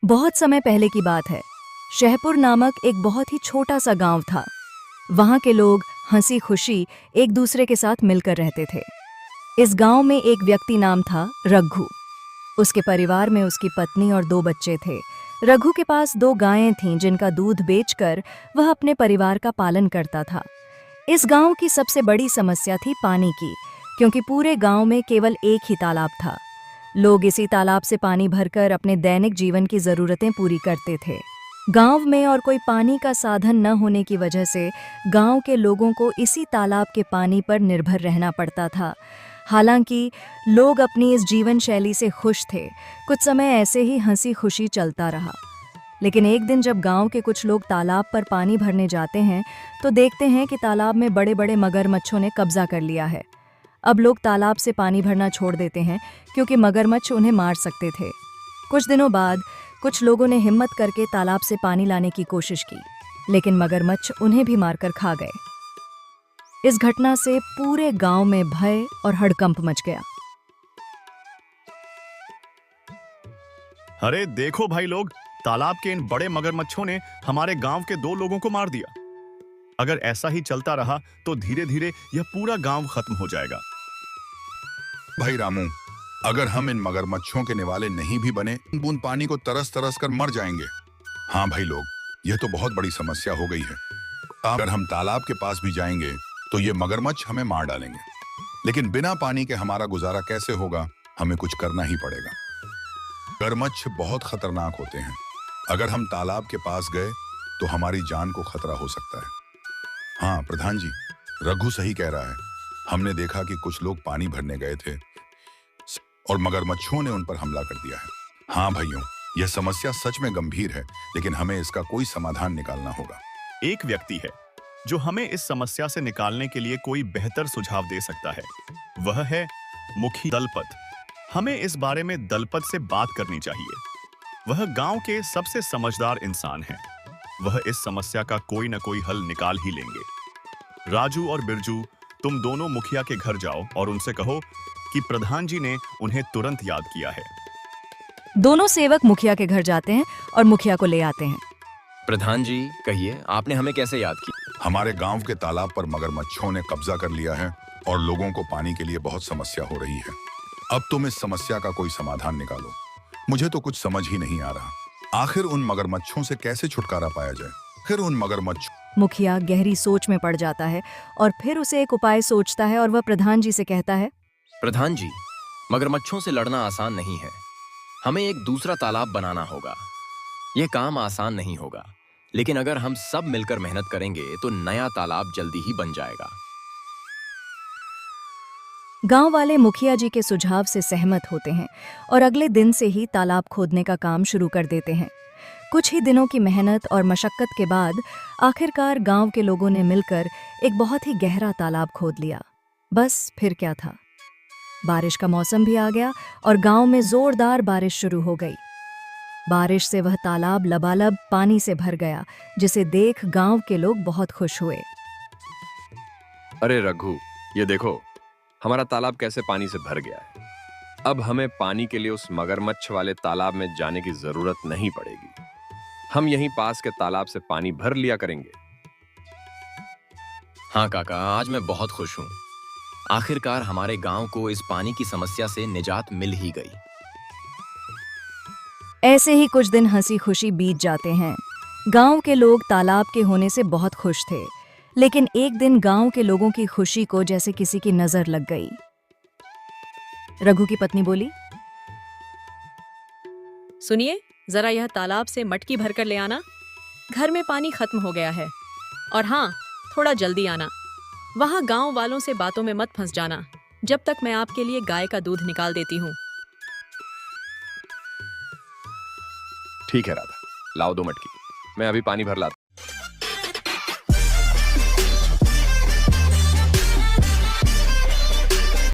बहुत समय पहले की बात है। शहपुर नामक एक बहुत ही छोटा सा गांव था। वहां के लोग हंसी खुशी एक दूसरे के साथ मिलकर रहते थे। इस गांव में एक व्यक्ति नाम था रघु। उसके परिवार में उसकी पत्नी और 2 बच्चे थे। रघु के पास 2 गायें थीं जिनका दूध बेचकर वह अपने परिवार का पालन करता था। इस गांव की सबसे बड़ी समस्या थी पानी की, क्योंकि पूरे गांव में केवल एक ही तालाब था। लोग इसी तालाब से पानी भरकर अपने दैनिक जीवन की जरूरतें पूरी करते थे। गांव में और कोई पानी का साधन न होने की वजह से गांव के लोगों को इसी तालाब के पानी पर निर्भर रहना पड़ता था। हालांकि लोग अपनी इस जीवन शैली से खुश थे। कुछ समय ऐसे ही हंसी खुशी चलता रहा। लेकिन एक दिन जब गांव के कुछ लोग तालाब पर पानी भरने जाते हैं तो देखते हैं कि तालाब में बड़े बड़े मगरमच्छों ने कब्जा कर लिया है। अब लोग तालाब से पानी भरना छोड़ देते हैं क्योंकि मगरमच्छ उन्हें मार सकते थे। कुछ दिनों बाद कुछ लोगों ने हिम्मत करके तालाब से पानी लाने की कोशिश की, लेकिन मगरमच्छ उन्हें भी मारकर खा गए। इस घटना से पूरे गांव में भय और हड़कंप मच गया। अरे देखो भाई लोग, तालाब के इन बड़े मगरमच्छों ने हमारे गांव के 2 लोगों को मार दिया। अगर ऐसा ही चलता रहा तो धीरे धीरे यह पूरा गांव खत्म हो जाएगा। भाई रामू, अगर हम इन मगरमच्छों के निवाले नहीं भी बने, बूंद पानी को तरस तरस कर मर जाएंगे। हाँ भाई लोग, यह तो बहुत बड़ी समस्या हो गई है। अगर हम तालाब के पास भी जाएंगे तो ये मगरमच्छ हमें मार डालेंगे। लेकिन बिना पानी के हमारा गुजारा कैसे होगा? हमें कुछ करना ही पड़ेगा। मगरमच्छ बहुत खतरनाक होते हैं। अगर हम तालाब के पास गए तो हमारी जान को खतरा हो सकता है। हाँ प्रधान जी, रघु सही कह रहा है। हमने देखा कि कुछ लोग पानी भरने गए थे और मगरमच्छों ने उन पर हमला कर दिया है। हाँ भाइयों, यह समस्या सच में गंभीर है, लेकिन हमें इसका कोई समाधान निकालना होगा। एक व्यक्ति है जो हमें इस समस्या से निकालने के लिए कोई बेहतर सुझाव दे सकता है। वह है मुखी दलपत। हमें इस बारे में दलपत से बात करनी चाहिए। वह गांव के सबसे समझदार इंसान हैं। वह इस समस्या का कोई न कोई हल निकाल ही लेंगे। राजू और बिरजू, तुम दोनों मुखिया के घर जाओ और उनसे कहो कि प्रधान जी ने उन्हें तुरंत याद किया है। दोनों सेवक मुखिया के घर जाते हैं और मुखिया को ले आते हैं। प्रधान जी, कहिए, आपने हमें कैसे याद किया? हमारे गांव के तालाब पर मगरमच्छों ने कब्जा कर लिया है और लोगों को पानी के लिए बहुत समस्या हो रही है। अब तुम इस समस्या का कोई समाधान निकालो। मुझे तो कुछ समझ ही नहीं आ रहा। आखिर उन मगरमच्छों से कैसे छुटकारा पाया जाए? फिर उन मगरमच्छ मुखिया गहरी सोच में पड़ जाता है और फिर उसे एक उपाय सोचता है और वह प्रधान जी से कहता है, प्रधान जी, मगरमच्छों से लड़ना आसान नहीं है। हमें एक दूसरा तालाब बनाना होगा। यह काम आसान नहीं होगा, लेकिन अगर हम सब मिलकर मेहनत करेंगे तो नया तालाब जल्दी ही बन जाएगा। गांव वाले मुखिया जी के सुझाव से सहमत होते हैं और अगले दिन से ही तालाब खोदने का काम शुरू कर देते हैं। कुछ ही दिनों की मेहनत और मशक्कत के बाद आखिरकार गांव के लोगों ने मिलकर एक बहुत ही गहरा तालाब खोद लिया। बस फिर क्या था, बारिश का मौसम भी आ गया और गांव में जोरदार बारिश शुरू हो गई। बारिश से वह तालाब लबालब पानी से भर गया, जिसे देख गांव के लोग बहुत खुश हुए। अरे रघु, ये देखो, हमारा तालाब कैसे पानी से भर गया है। अब हमें पानी के लिए उस मगरमच्छ वाले तालाब में जाने की जरूरत नहीं पड़ेगी। हम यहीं पास के तालाब से पानी भर लिया करेंगे। हाँ काका, आज मैं बहुत खुश हूँ। आखिरकार हमारे गांव को इस पानी की समस्या से निजात मिल ही गई। ऐसे ही कुछ दिन हंसी खुशी बीत जाते हैं। गांव के लोग तालाब के होने से बहुत खुश थे, लेकिन एक दिन गांव के लोगों की खुशी को जैसे किसी की नजर लग गई। रघु की पत्नी बोली, सुनिए, जरा यह तालाब से मटकी भरकर ले आना। घर में पानी खत्म हो गया है। और हाँ, थोड़ा जल्दी आना। वहां गांव वालों से बातों में मत फंस जाना, जब तक मैं आपके लिए गाय का दूध निकाल देती हूँ। ठीक है राधा, लाओ 2 मटकी। मैं अभी पानी भर लाता